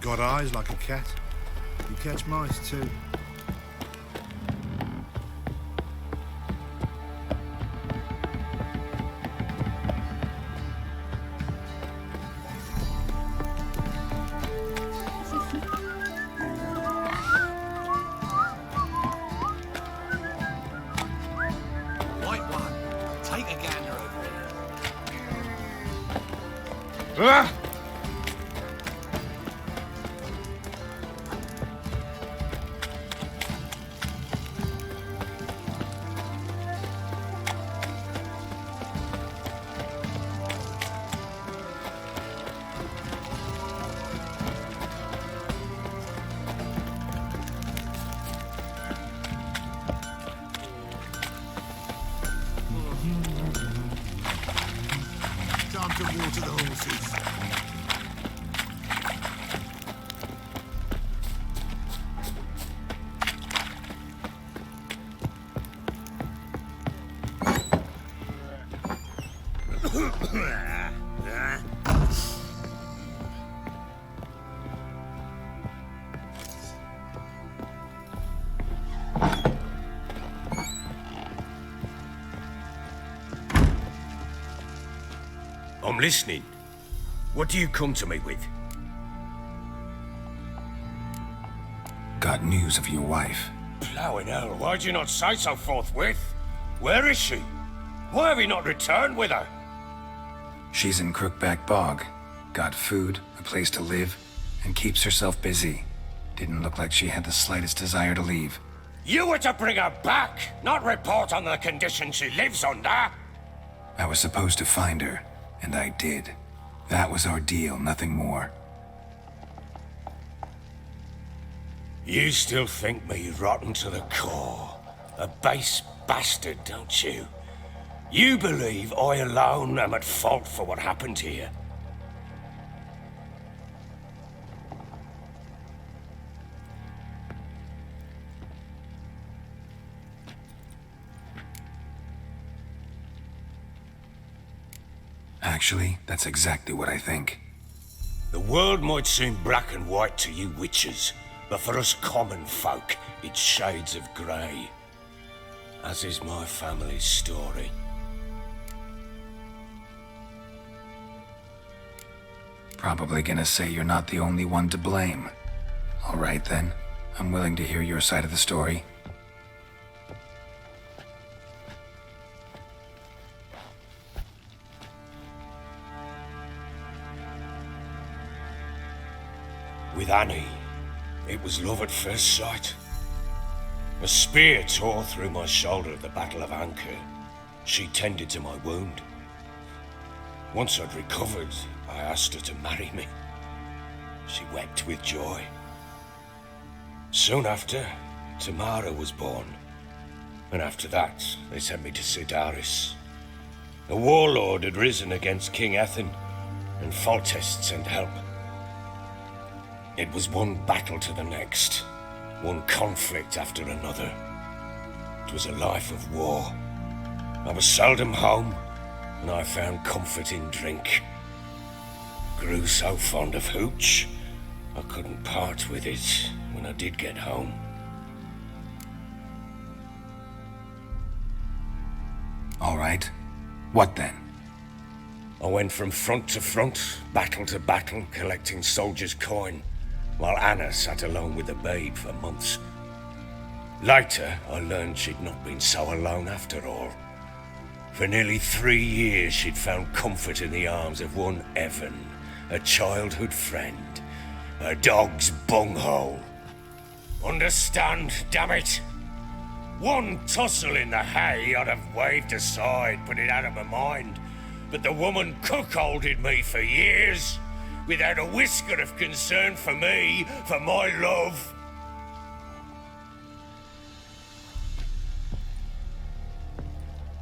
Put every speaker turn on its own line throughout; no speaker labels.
Got eyes like a cat. You catch mice too.
White one, take a gander over here.
Ah!
Time to water the horses.
I'm listening. What do you come to me with?
Got news of your wife.
Blowing hell, why'd you not say so forthwith? Where is she? Why have you not returned with her?
She's in Crookback Bog. Got food, a place to live, and keeps herself busy. Didn't look like she had the slightest desire to leave.
You were to bring her back, not report on the conditions she lives under.
I was supposed to find her, and I did. That was our deal, nothing more.
You still think me rotten to the core. A base bastard, don't you? You believe I alone am at fault for what happened here.
Actually, that's exactly what I think.
The world might seem black and white to you witches, but for us common folk, it's shades of grey. As is my family's story.
Probably gonna say you're not the only one to blame. All right then, I'm willing to hear your side of the story.
With Annie, it was love at first sight. A spear tore through my shoulder at the Battle of Anchor. She tended to my wound. Once I'd recovered, I asked her to marry me. She wept with joy. Soon after, Tamara was born. And after that, they sent me to Sidaris. A warlord had risen against King Ethan, and Foltest sent help. It was one battle to the next, one conflict after another. It was a life of war. I was seldom home, and I found comfort in drink. Grew so fond of hooch, I couldn't part with it when I did get home.
All right. What then?
I went from front to front, battle to battle, collecting soldiers' coin, while Anna sat alone with the babe for months. Later, I learned she'd not been so alone after all. For nearly 3 years, she'd found comfort in the arms of one Evan, a childhood friend, a dog's bunghole. Understand, damn it? One tussle in the hay I'd have waved aside, put it out of my mind, but the woman cuckolded me for years, without a whisker of concern for me, for my love.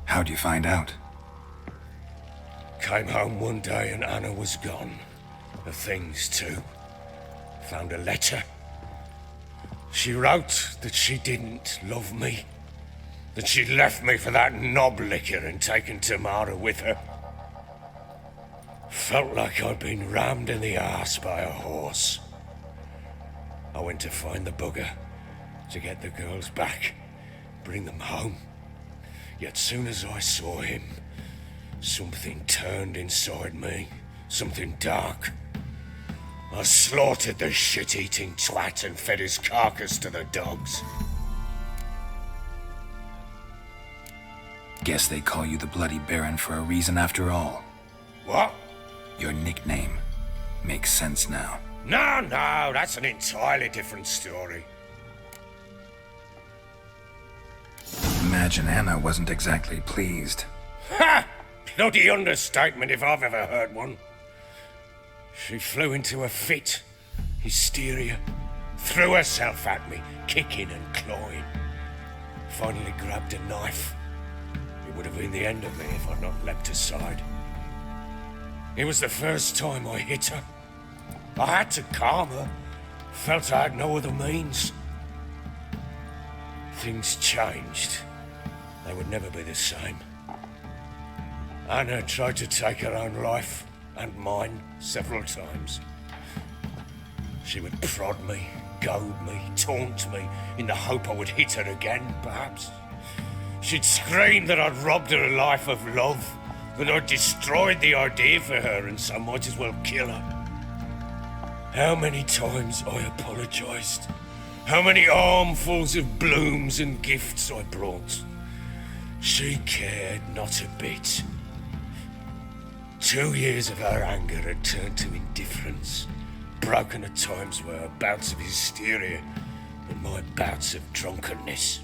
How'd you find out?
Came home one day and Anna was gone. Her things too. Found a letter. She wrote that she didn't love me. That she'd left me for that knob licker and taken Tamara with her. Felt like I'd been rammed in the arse by a horse. I went to find the bugger, to get the girls back, bring them home. Yet soon as I saw him, something turned inside me, something dark. I slaughtered the shit-eating twat and fed his carcass to the dogs.
Guess they call you the Bloody Baron for a reason after all.
What?
Your nickname makes sense now.
No, that's an entirely different story.
Imagine Anna wasn't exactly pleased.
Ha! Bloody understatement if I've ever heard one. She flew into a fit, hysteria, threw herself at me, kicking and clawing. Finally grabbed a knife. It would have been the end of me if I'd not leapt aside. It was the first time I hit her. I had to calm her. Felt I had no other means. Things changed. They would never be the same. Anna tried to take her own life, and mine, several times. She would prod me, goad me, taunt me, in the hope I would hit her again, perhaps. She'd scream that I'd robbed her a life of love, that I'd destroyed the idea for her, and so might as well kill her. How many times I apologized. How many armfuls of blooms and gifts I brought. She cared not a bit. 2 years of her anger had turned to indifference, broken at times by her bouts of hysteria and my bouts of drunkenness.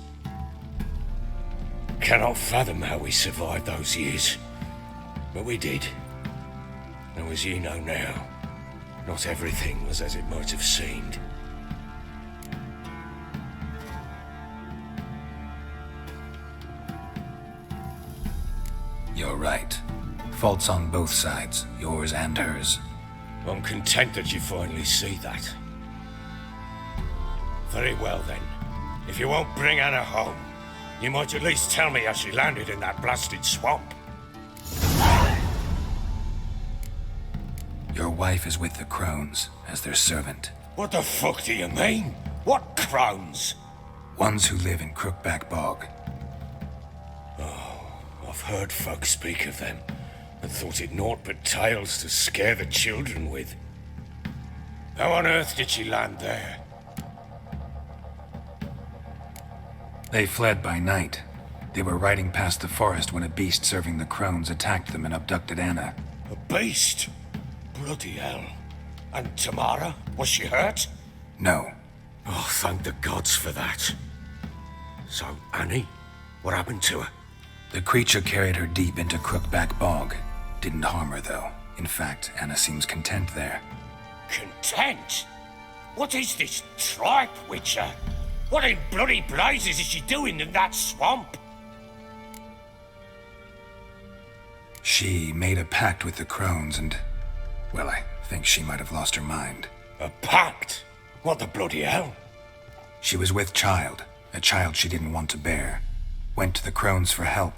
Cannot fathom how we survived those years, but we did. And as you know now, not everything was as it might have seemed.
You're right. Faults on both sides, yours and hers.
I'm content that you finally see that. Very well then. If you won't bring Anna home, you might at least tell me how she landed in that blasted swamp.
Your wife is with the Crones, as their servant.
What the fuck do you mean? What Crones?
Ones who live in Crookback Bog.
I've heard folk speak of them, and thought it naught but tales to scare the children with. How on earth did she land there?
They fled by night. They were riding past the forest when a beast serving the Crones attacked them and abducted Anna.
A beast? Bloody hell. And Tamara? Was she hurt?
No.
Oh, thank the gods for that. So, Annie? What happened to her?
The creature carried her deep into Crookback Bog. Didn't harm her, though. In fact, Anna seems content there.
Content? What is this tripe, Witcher? What in bloody blazes is she doing in that swamp?
She made a pact with the Crones and... well, I think she might have lost her mind.
A pact? What the bloody hell?
She was with child, a child she didn't want to bear. Went to the Crones for help.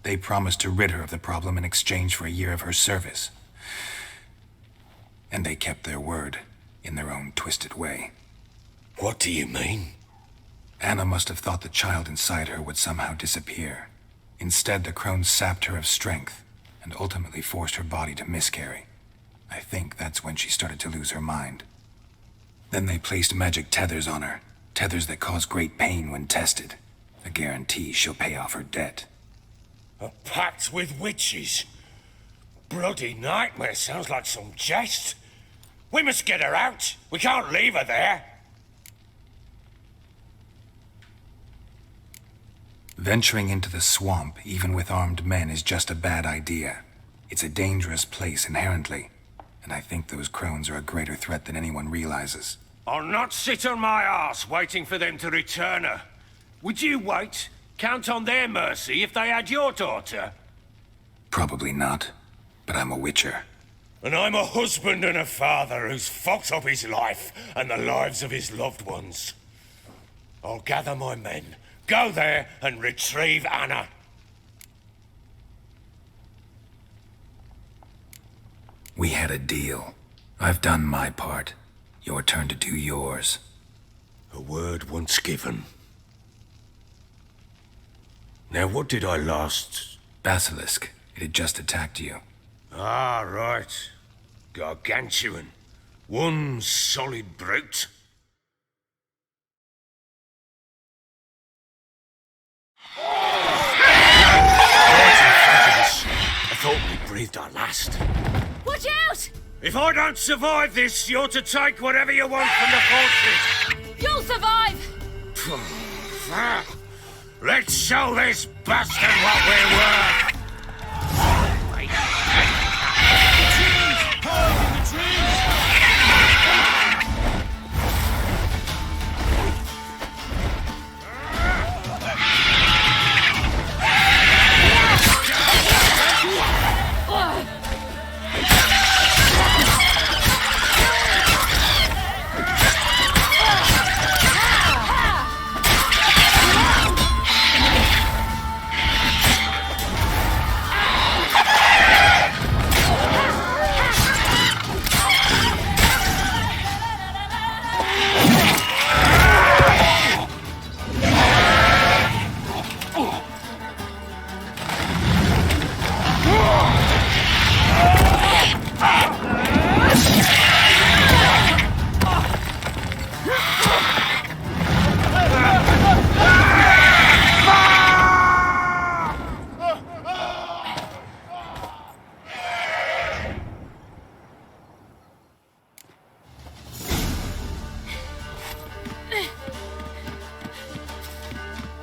They promised to rid her of the problem in exchange for a year of her service. And they kept their word, in their own twisted way.
What do you mean?
Anna must have thought the child inside her would somehow disappear. Instead, the Crones sapped her of strength, and ultimately forced her body to miscarry. I think that's when she started to lose her mind. Then they placed magic tethers on her, tethers that cause great pain when tested. A guarantee she'll pay off her debt.
A pact with witches? Bloody nightmare, sounds like some jest. We must get her out. We can't leave her there.
Venturing into the swamp, even with armed men, is just a bad idea. It's a dangerous place inherently, and I think those Crones are a greater threat than anyone realizes.
I'll not sit on my arse waiting for them to return her. Would you wait? Count on their mercy if they had your daughter?
Probably not, but I'm a witcher.
And I'm a husband and a father who's fucked up his life and the lives of his loved ones. I'll gather my men, go there and retrieve Anna.
We had a deal. I've done my part. Your turn to do yours.
A word once given. Now, what did I last...
Basilisk. It had just attacked you.
Ah, right. Gargantuan. One solid brute. I thought we breathed our last.
Watch out!
If I don't survive this, you're to take whatever you want from the fortress.
You'll survive!
Let's show this bastard what we're worth.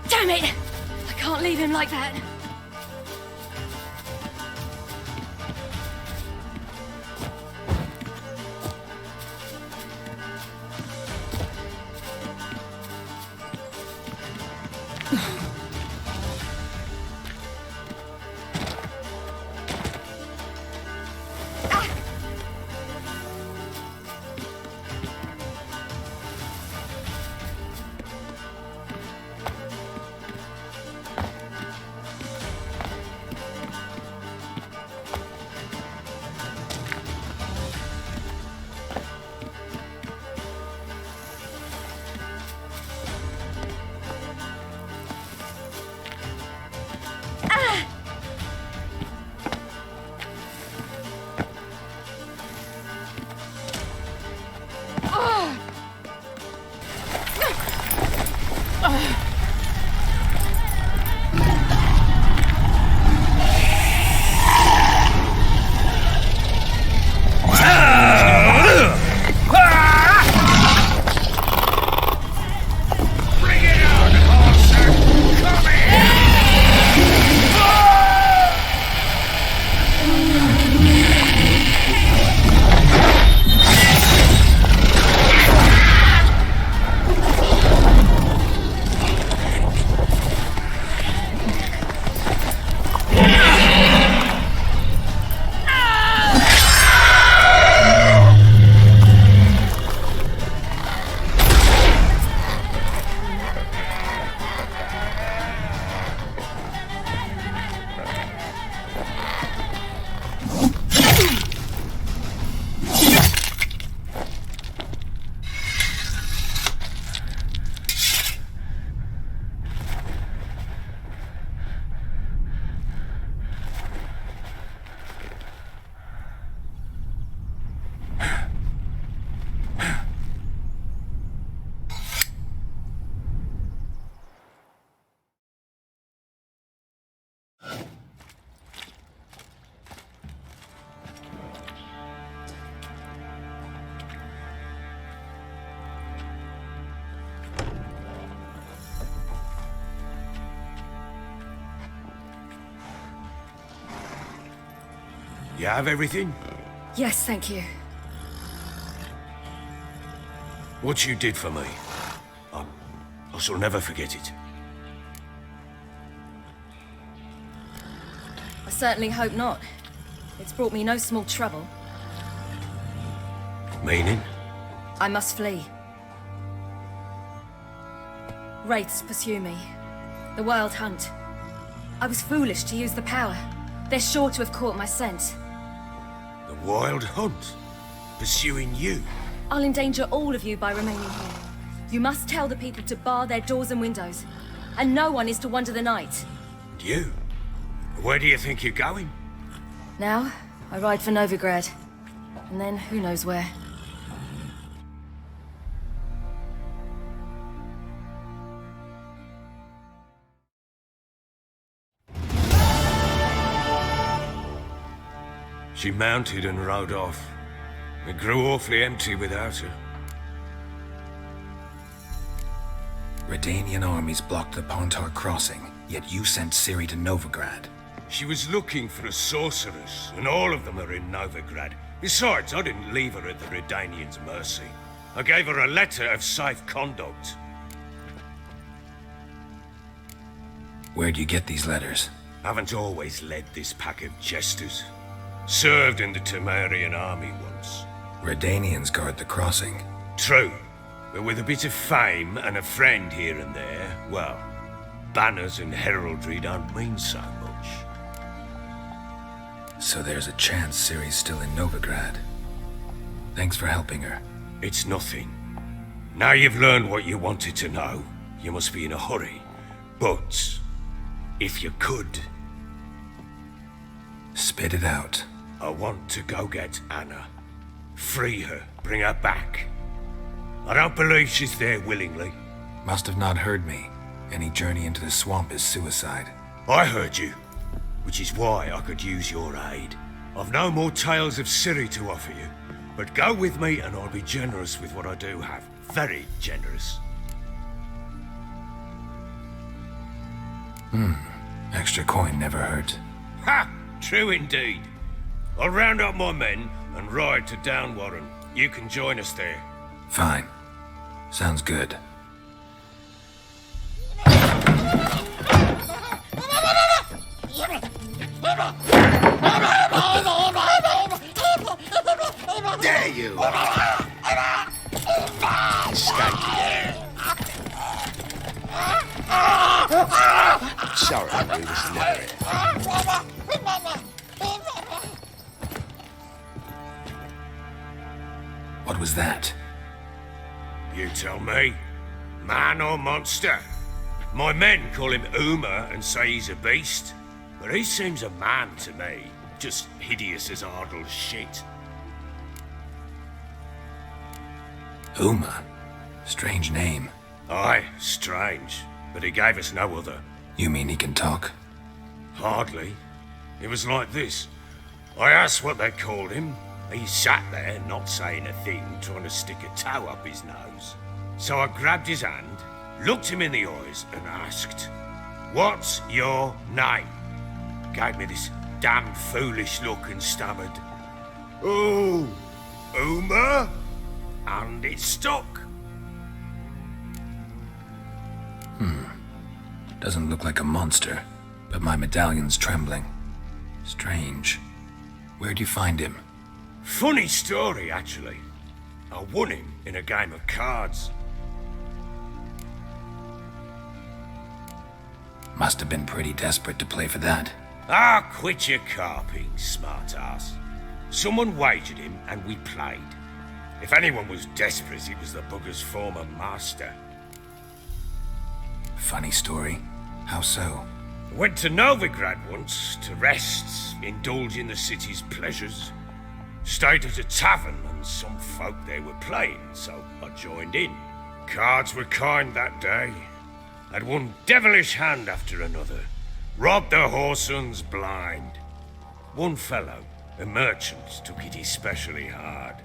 Damn it! I can't leave him like that.
You have everything?
Yes, thank you.
What you did for me, I shall never forget it.
I certainly hope not. It's brought me no small trouble.
Meaning?
I must flee. Wraiths pursue me. The Wild Hunt. I was foolish to use the power. They're sure to have caught my scent.
The Wild Hunt? Pursuing you?
I'll endanger all of you by remaining here. You must tell the people to bar their doors and windows. And no one is to wander the night.
You? Where do you think you're going?
Now, I ride for Novigrad. And then, who knows where.
She mounted and rode off. It grew awfully empty without her.
Redanian armies blocked the Pontar crossing, yet you sent Ciri to Novigrad.
She was looking for a sorceress, and all of them are in Novigrad. Besides, I didn't leave her at the Redanians' mercy. I gave her a letter of safe conduct.
Where'd you get these letters?
Haven't always led this pack of jesters. Served in the Tamarian army once.
Redanians guard the crossing.
True, but with a bit of fame and a friend here and there, well, banners and heraldry don't mean so much.
So there's a chance Ciri's still in Novigrad. Thanks for helping her.
It's nothing. Now you've learned what you wanted to know, you must be in a hurry. But, if you could...
Spit it out.
I want to go get Anna. Free her, bring her back. I don't believe she's there willingly.
Must have not heard me. Any journey into the swamp is suicide.
I heard you, which is why I could use your aid. I've no more tales of Ciri to offer you, but go with me and I'll be generous with what I do have. Very generous.
Extra coin never hurt.
Ha! True indeed. I'll round up my men and ride to Downwarren. You can join us there.
Fine. Sounds good.
Dare you! Escape. Sorry, we was never here.
What was that?
You tell me. Man or monster? My men call him Uma and say he's a beast, but he seems a man to me. Just hideous as Ardle's shit.
Uma. Strange name.
Aye, strange, but he gave us no other.
You mean he can talk?
Hardly. It was like this. I asked what they called him. He sat there, not saying a thing, trying to stick a toe up his nose. So I grabbed his hand, looked him in the eyes, and asked, "What's your name?" Gave me this damn foolish look and stammered, "Oh, Uma?" And it stuck.
Doesn't look like a monster, but my medallion's trembling. Strange. Where'd you find him?
Funny story, actually. I won him in a game of cards.
Must have been pretty desperate to play for that.
Ah, quit your carping, smart-ass. Someone wagered him and we played. If anyone was desperate, it was the bugger's former master.
Funny story. How so?
Went to Novigrad once to rest, indulge in the city's pleasures. Stayed at a tavern and some folk there were playing, so I joined in. Cards were kind that day. Had one devilish hand after another. Robbed the whoresons blind. One fellow, a merchant, took it especially hard.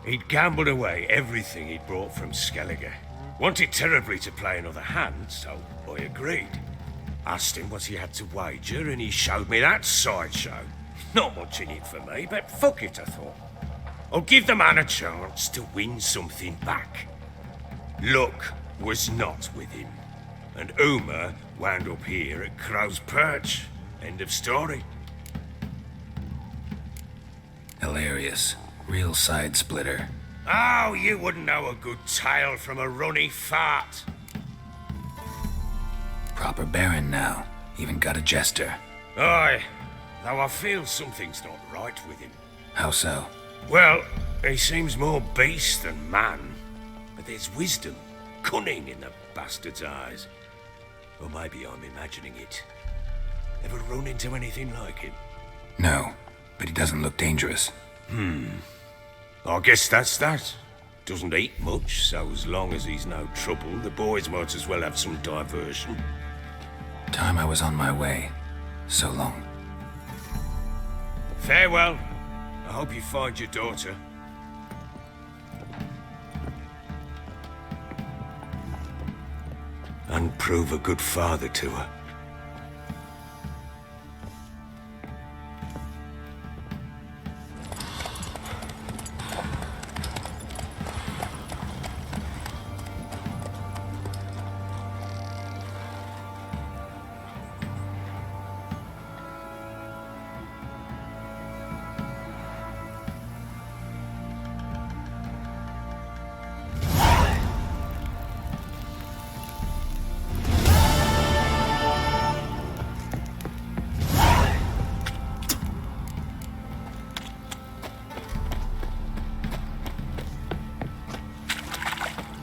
He'd gambled away everything he'd brought from Skellige. Wanted terribly to play another hand, so I agreed. Asked him what he had to wager, and he showed me that sideshow. Not much in it for me, but fuck it, I thought. I'll give the man a chance to win something back. Luck was not with him, and Uma wound up here at Crow's Perch. End of story.
Hilarious. Real side splitter.
Oh, you wouldn't know a good tale from a runny fart.
Proper baron now. Even got a jester.
Aye, though I feel something's not right with him.
How so?
Well, He seems more beast than man, but there's wisdom, cunning in the bastard's eyes. Or maybe I'm imagining it. Ever run into anything like him?
No, but he doesn't look dangerous.
I guess that's that. Doesn't eat much, so as long as he's no trouble, the boys might as well have some diversion.
Time I was on my way. So long.
Farewell. I hope you find your daughter. And prove a good father to her.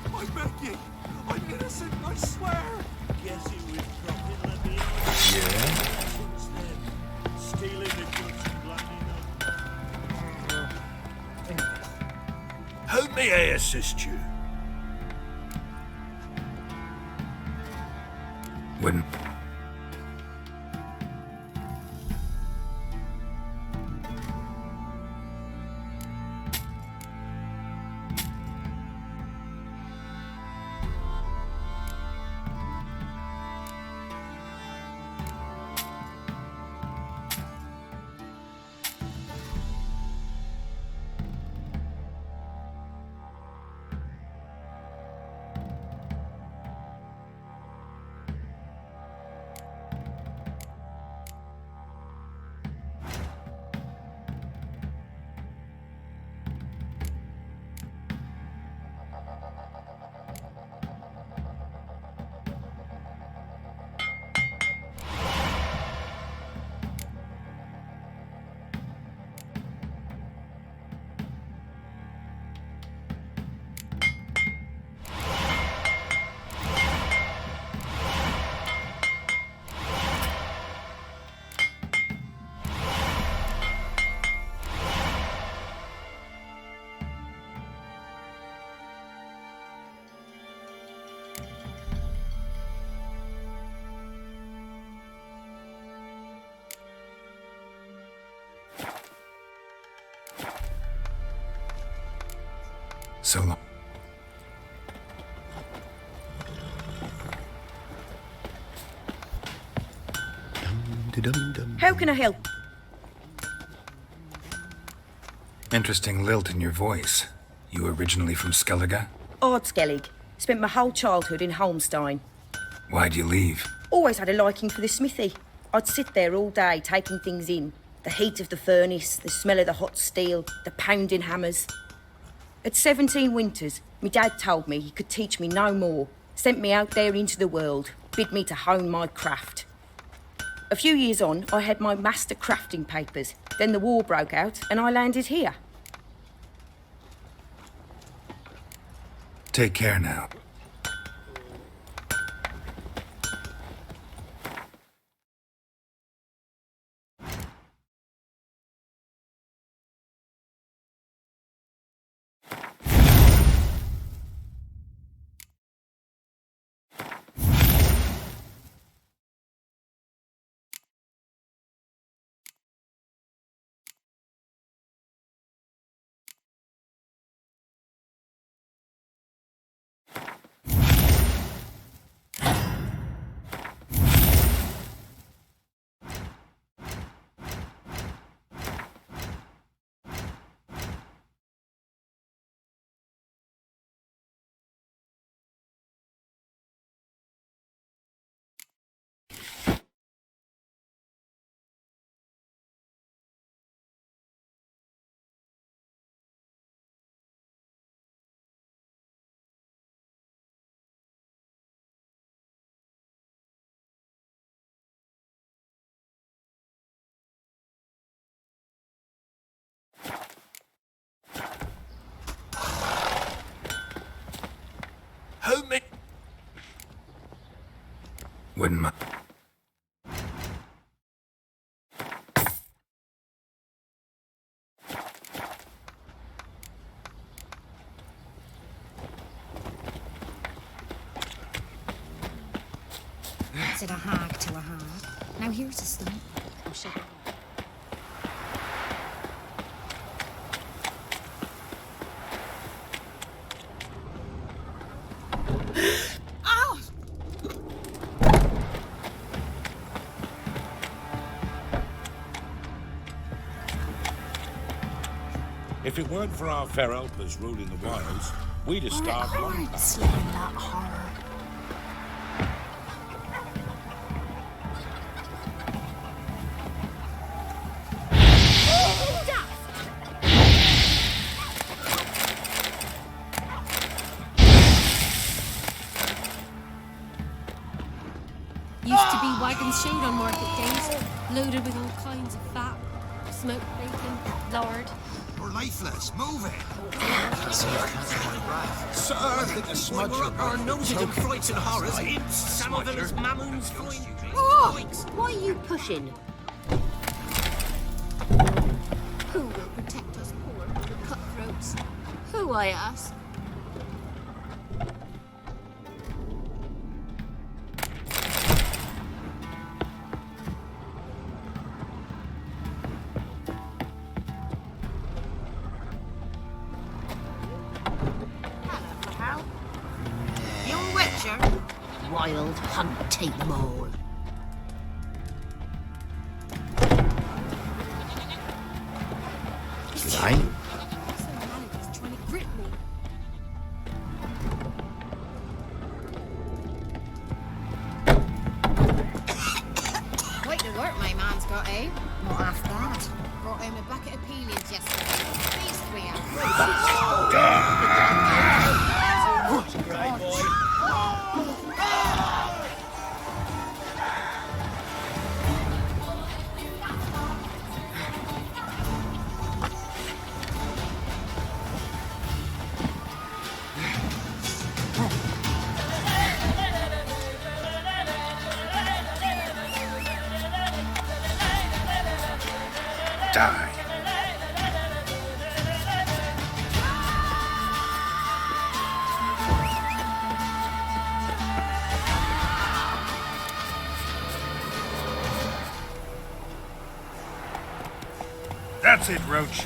I beg you. I'm innocent, I swear.
Guess it was profit let me on.
Yeah?
Instead, stealing the goods and blinding them.
How may I assist you?
Wouldn't... So long.
How can I help?
Interesting lilt in your voice. You originally from Skellige?
Ardskellig. Spent my whole childhood in Holmstein.
Why'd you leave?
Always had a liking for the smithy. I'd sit there all day taking things in. The heat of the furnace, the smell of the hot steel, the pounding hammers. At 17 winters, my dad told me he could teach me no more. Sent me out there into the world, bid me to hone my craft. A few years on, I had my master crafting papers. Then the war broke out and I landed here.
Take care now. wouldn't mind.
Said a hag to a hag. Now here's a stump. I'll shake it.
If it weren't for our fair helpers ruling the wilds, we'd have starved long back.
Slaying that horror.
Used to be wagons showed on market days, loaded with all kinds of fat, smoked bacon, lard.
We're lifeless. Move it.
Sir, the smudge
Our noses and frights and horrors. Some of them as mammons flying.
Oh! Why are you pushing?
Who will protect us poor little cutthroats? Who, I ask?
Young Witcher? Wild hunt, take them all.
Right?
Some man is trying to grip me.
Quite the work my man's got, eh? Not half that. Brought home a bucket of peelings yesterday. Beast we have.
Die. That's it, Roach.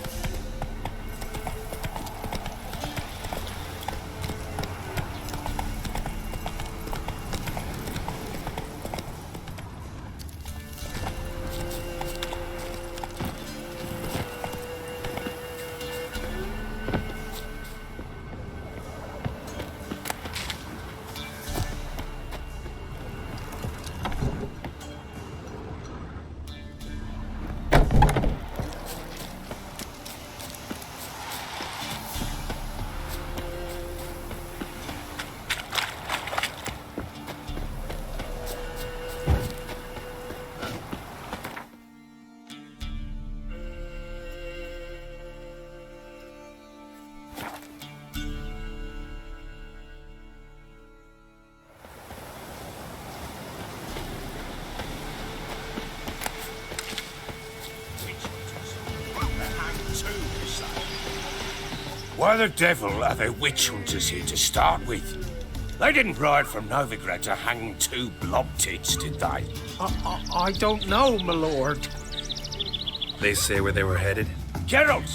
Why the devil are there witch hunters here to start with? They didn't ride from Novigrad to hang two blob tits, did they?
I don't know, my lord.
They say where they were headed?
Geralt!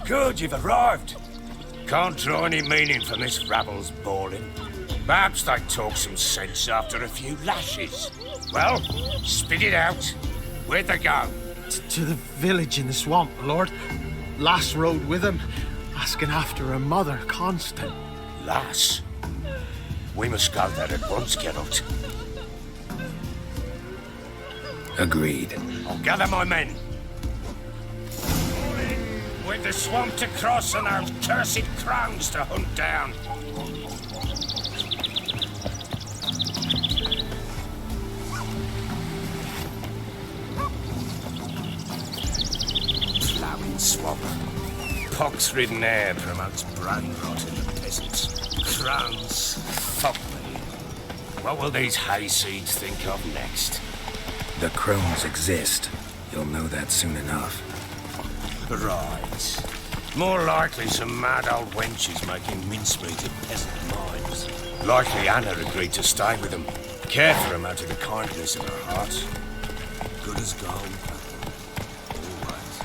Good, you've arrived. Can't draw any meaning from this rabble's bawling. Perhaps they talk some sense after a few lashes. Well, spit it out. Where'd they go?
To the village in the swamp, my lord. Lass rode with him, asking after her mother, Constant.
Lass? We must go there at once, Geralt.
Agreed.
I'll gather my men. With the swamp to cross and those cursed Crones to hunt down. Ploughing swamp. Pox-ridden air promotes brain rot in the peasants. Crones, fuck me. What will these hayseeds think of next?
The Crones exist. You'll know that soon enough.
Right. More likely some mad old wenches making mincemeat of peasant minds. Likely Anna agreed to stay with them. Care for them out of the kindness of her heart.
Good as gold. Always.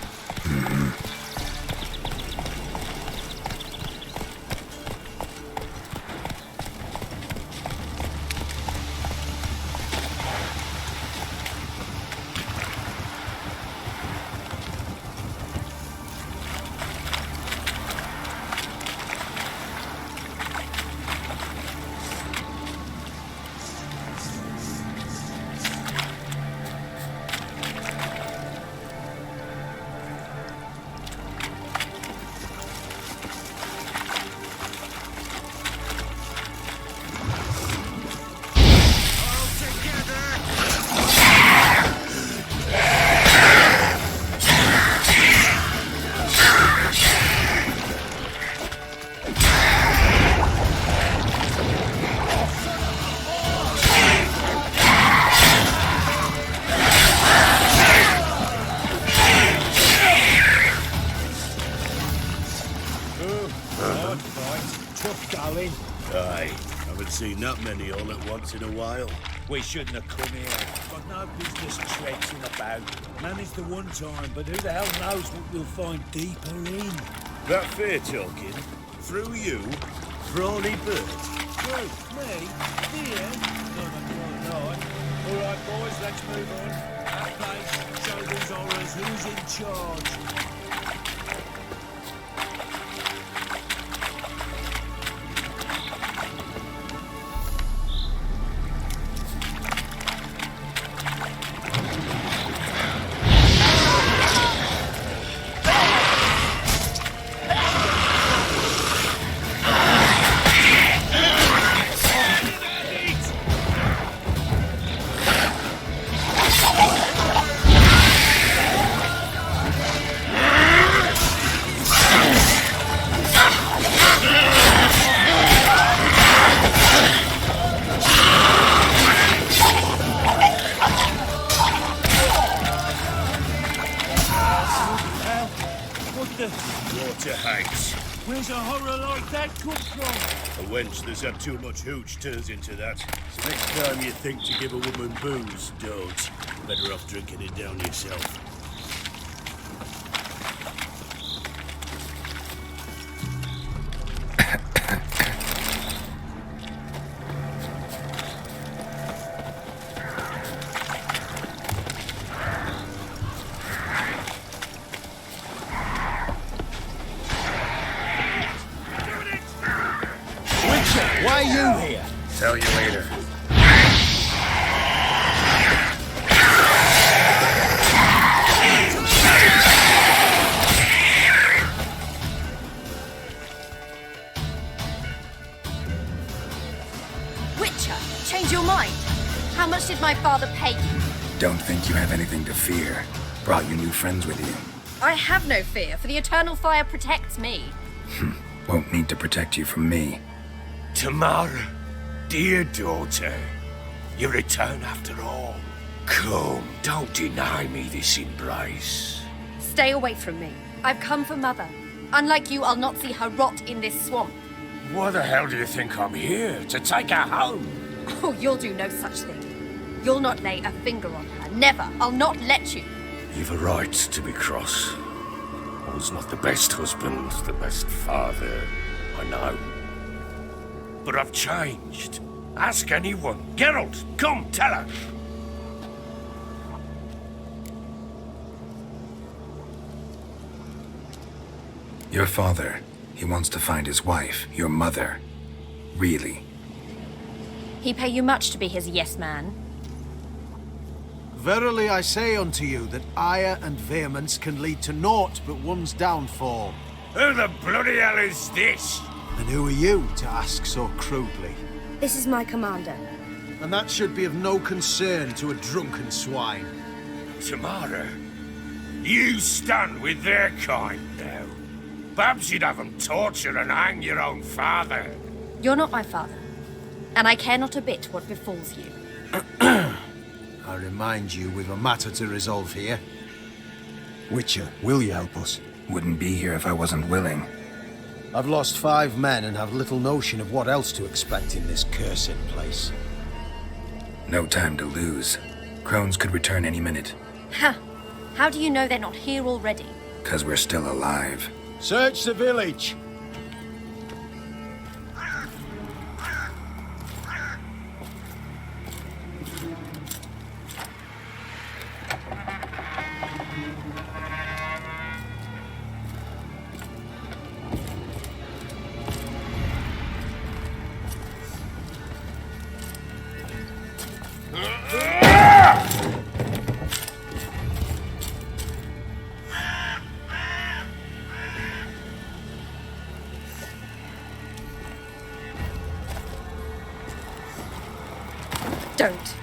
Seen that many all at once in a while.
We shouldn't have come here. Got no business traipsing about. Managed the one time, but who the hell knows what we'll find deeper in?
That fair talking? Through you? Brawny bird?
Who? Me? Here? No. All right, boys, let's move on. At pace, show these horrors who's in charge. Where's a horror like that come from?
A wench that's had too much hooch turns into that. So next time you think to give a woman booze, don't. Better off drinking it down yourself.
Why are you here?
Tell you later.
Witcher, change your mind. How much did my father pay you?
Don't think you have anything to fear. Brought your new friends with you.
I have no fear, for the eternal fire protects me.
Won't need to protect you from me.
Tamara, dear daughter, you return after all. Come, don't deny me this embrace.
Stay away from me. I've come for Mother. Unlike you, I'll not see her rot in this swamp.
Why the hell do you think I'm here? To take her home?
Oh, you'll do no such thing. You'll not lay a finger on her. Never. I'll not let you.
You've a right to be cross. I was not the best husband, the best father, I know. But I've changed. Ask anyone. Geralt, come, tell her.
Your father, he wants to find his wife, your mother. Really.
He pay you much to be his yes man.
Verily I say unto you that ire and vehemence can lead to naught but one's downfall.
Who the bloody hell is this?
And who are you to ask so crudely?
This is my commander.
And that should be of no concern to a drunken swine.
Tamara, you stand with their kind now. Perhaps you'd have them torture and hang your own father.
You're not my father. and I care not a bit what befalls you.
I remind you we've a matter to resolve here. Witcher, will you help us?
Wouldn't be here if I wasn't willing.
I've lost 5 men and have little notion of what else to expect in this cursed place.
No time to lose. Crones could return any minute.
Ha! How do you know they're not here already?
'Cause we're still alive.
Search the village!
Don't.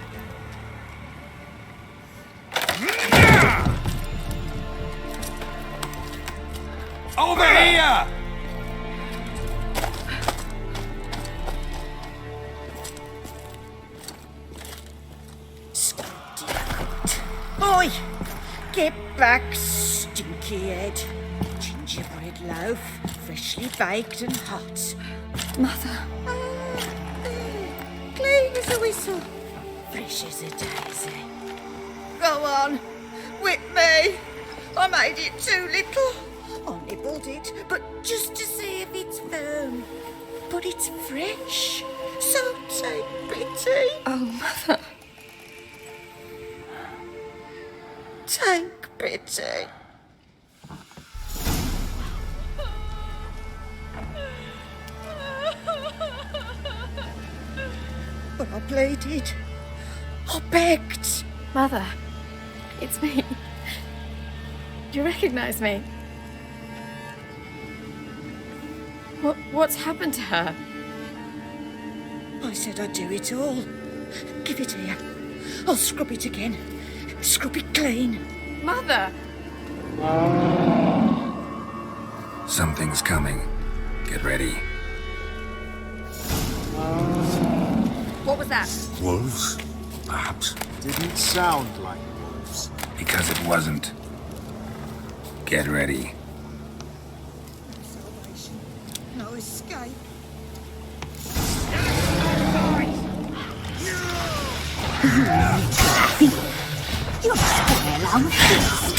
Over here!
Oi! Get back, stinky head. Gingerbread loaf, freshly baked and hot.
Mother.
Clean as a whistle. Fresh as a daisy. Go on, whip me. I made it too little. I nibbled it, but just to see if it's firm. But it's fresh, so take pity.
Oh, Mother.
Take pity. But I pleaded. I begged.
Mother. It's me. Do you recognize me? What's happened to her?
I said I'd do it all. Give it here. I'll scrub it again. Scrub it clean.
Mother!
Something's coming. Get ready.
What was that?
Wolves? Perhaps.
Didn't sound like wolves.
Because it wasn't. Get ready.
No escape.
You'll spoil our feast.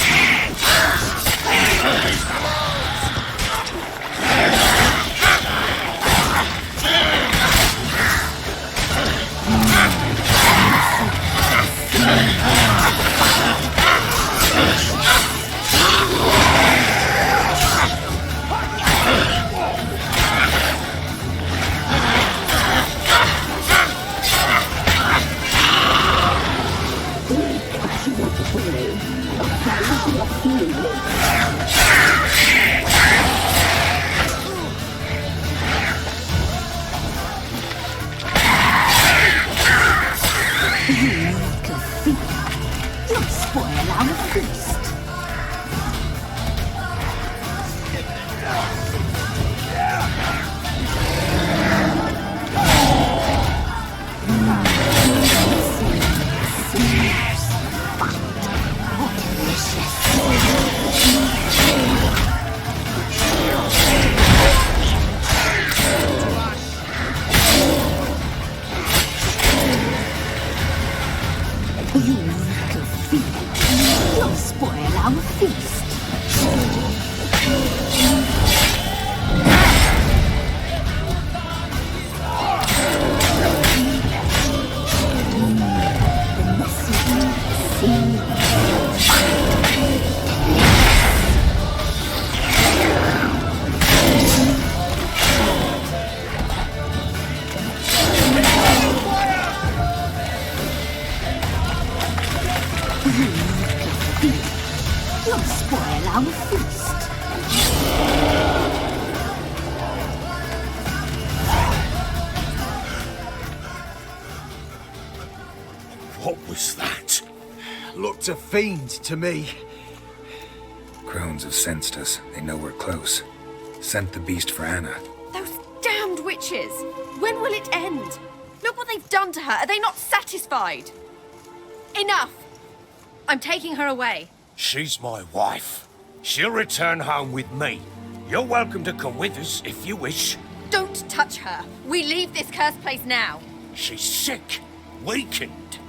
You'll spoil our feast. You'll spoil our feast. You'll spoil our feast.
What was that?
Looked a fiend to me.
Crones have sensed us. They know we're close. Sent the beast for Anna.
Those damned witches! When will it end? Look what they've done to her. Are they not satisfied? Enough! I'm taking her away.
She's my wife. She'll return home with me. You're welcome to come with us if you wish.
Don't touch her. We leave this cursed place now.
She's sick, weakened.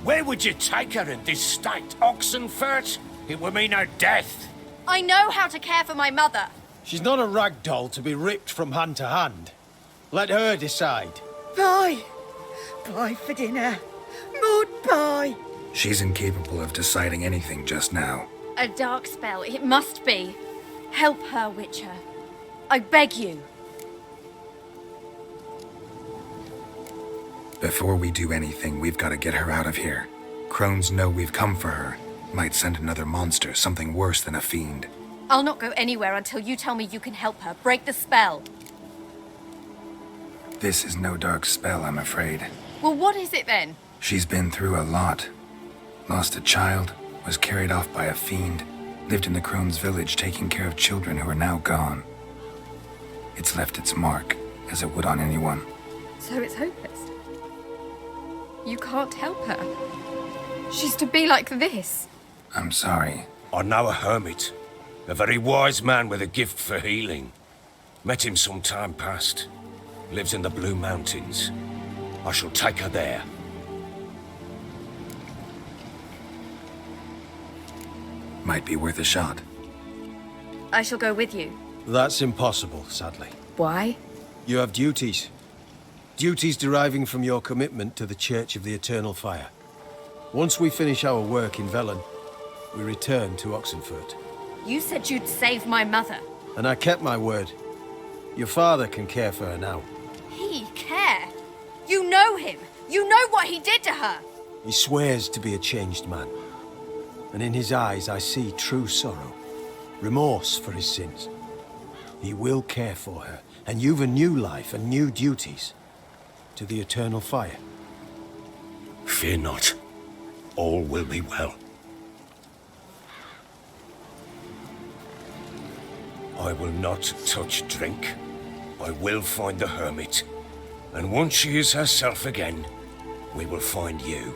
Where would you take her in this state? Oxenfurt? It would mean her death.
I know how to care for my mother.
She's not a rag doll to be ripped from hand to hand. Let her decide.
Bye. Bye for dinner. Maud, bye.
She's incapable of deciding anything just now.
A dark spell, it must be. Help her, Witcher. I beg you.
Before we do anything, we've got to get her out of here. Crones know we've come for her. Might send another monster, something worse than a fiend.
I'll not go anywhere until you tell me you can help her. Break the spell.
This is no dark spell, I'm afraid.
Well, what is it then?
She's been through a lot. Lost a child, was carried off by a fiend, lived in the Crones village taking care of children who are now gone. It's left its mark, as it would on anyone.
So it's hopeless. You can't help her. She's to be like this.
I'm sorry.
I know a hermit. A very wise man with a gift for healing. Met him some time past. Lives in the Blue Mountains. I shall take her there.
Might be worth a shot.
I shall go with you.
That's impossible, sadly.
Why?
You have duties. Duties deriving from your commitment to the Church of the Eternal Fire. Once we finish our work in Velen, we return to Oxenfurt.
You said you'd save my mother.
And I kept my word. Your father can care for her now.
He care? You know him. You know what he did to her.
He swears to be a changed man. And in his eyes I see true sorrow. Remorse for his sins. He will care for her. And you've a new life and new duties. To the Eternal Fire.
Fear not. All will be well. I will not touch drink. I will find the hermit. And once she is herself again, we will find you.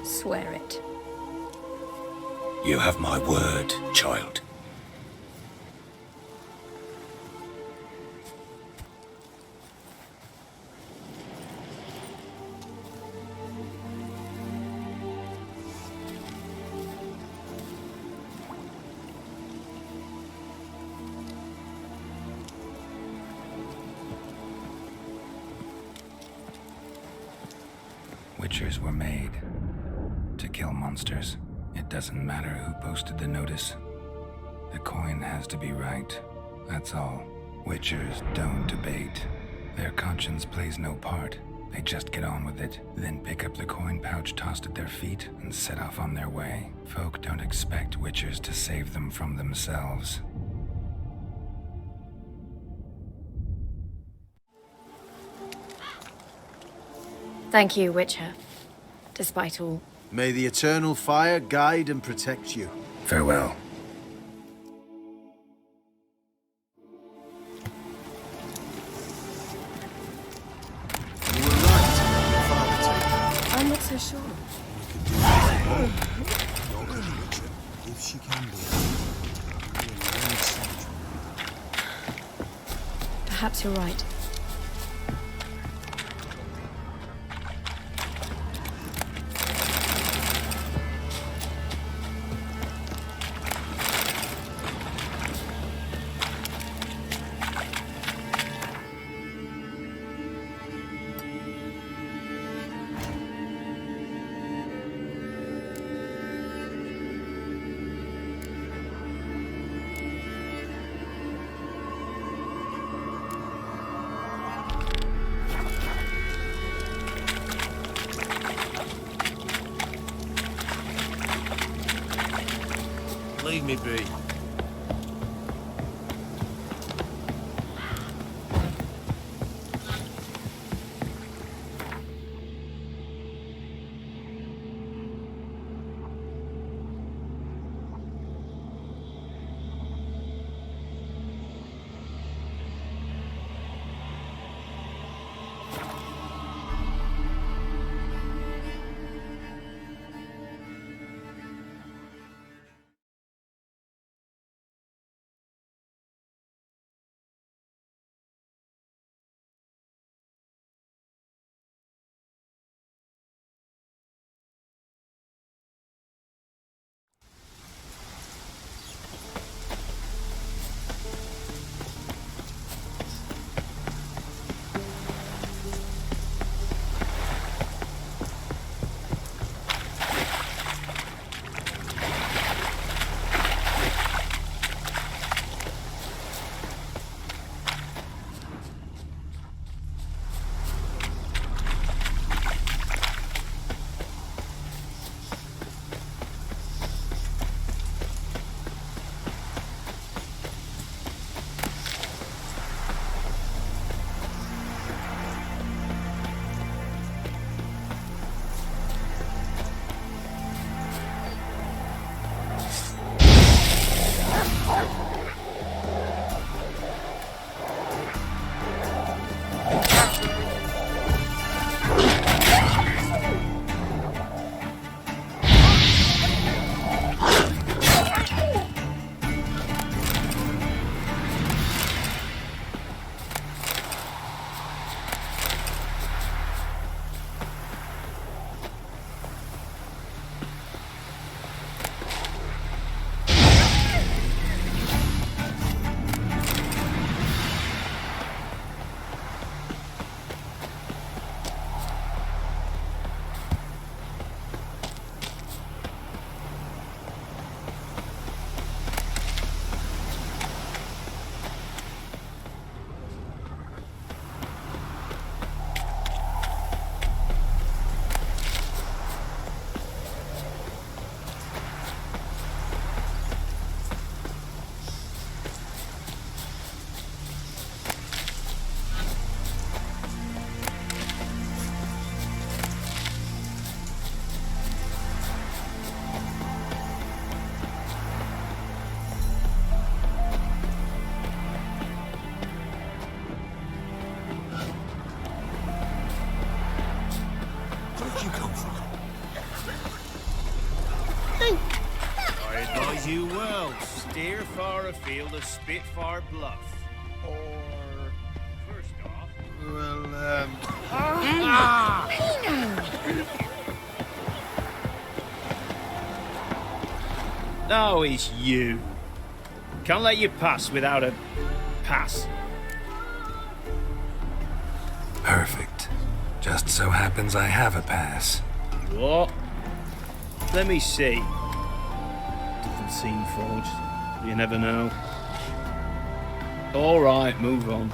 Swear it.
You have my word, child.
Witchers were made to kill monsters. It doesn't matter who posted the notice. The coin has to be right. That's all. Witchers don't debate. Their conscience plays no part. They just get on with it, then pick up the coin pouch tossed at their feet and set off on their way. Folk don't expect witchers to save them from themselves.
Thank you, Witcher. Despite all.
May the Eternal Fire guide and protect you.
Farewell.
You were right, your father take.
I'm not so sure.
If she can be.
Perhaps you're right.
Leave me be. you well. Steer far afield of Spitfire Bluff. Or... First off...
Well,
No, it's you. Can't let you pass without a pass.
Perfect. Just so happens I have a pass.
What? Let me see. Doesn't seem forged. You never know. All right, move on.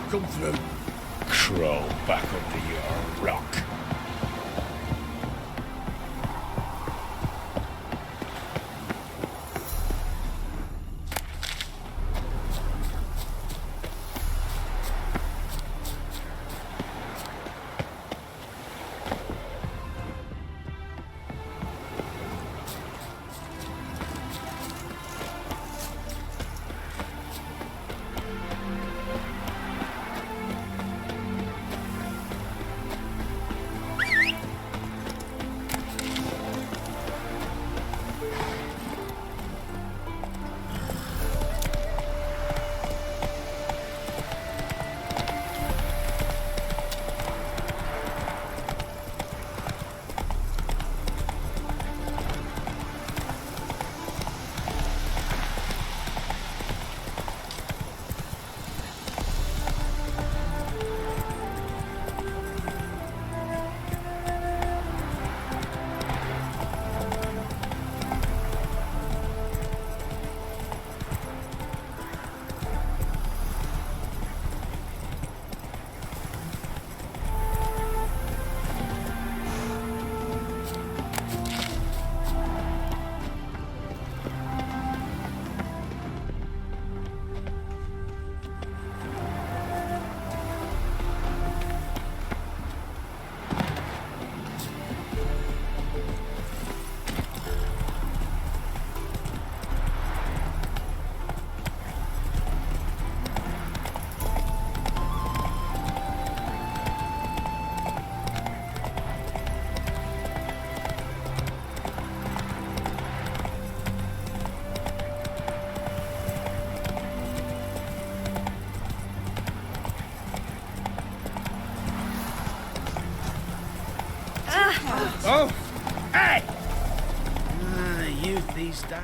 come through.
Crawl back under your rock.
Oh! Hey! Youth these days.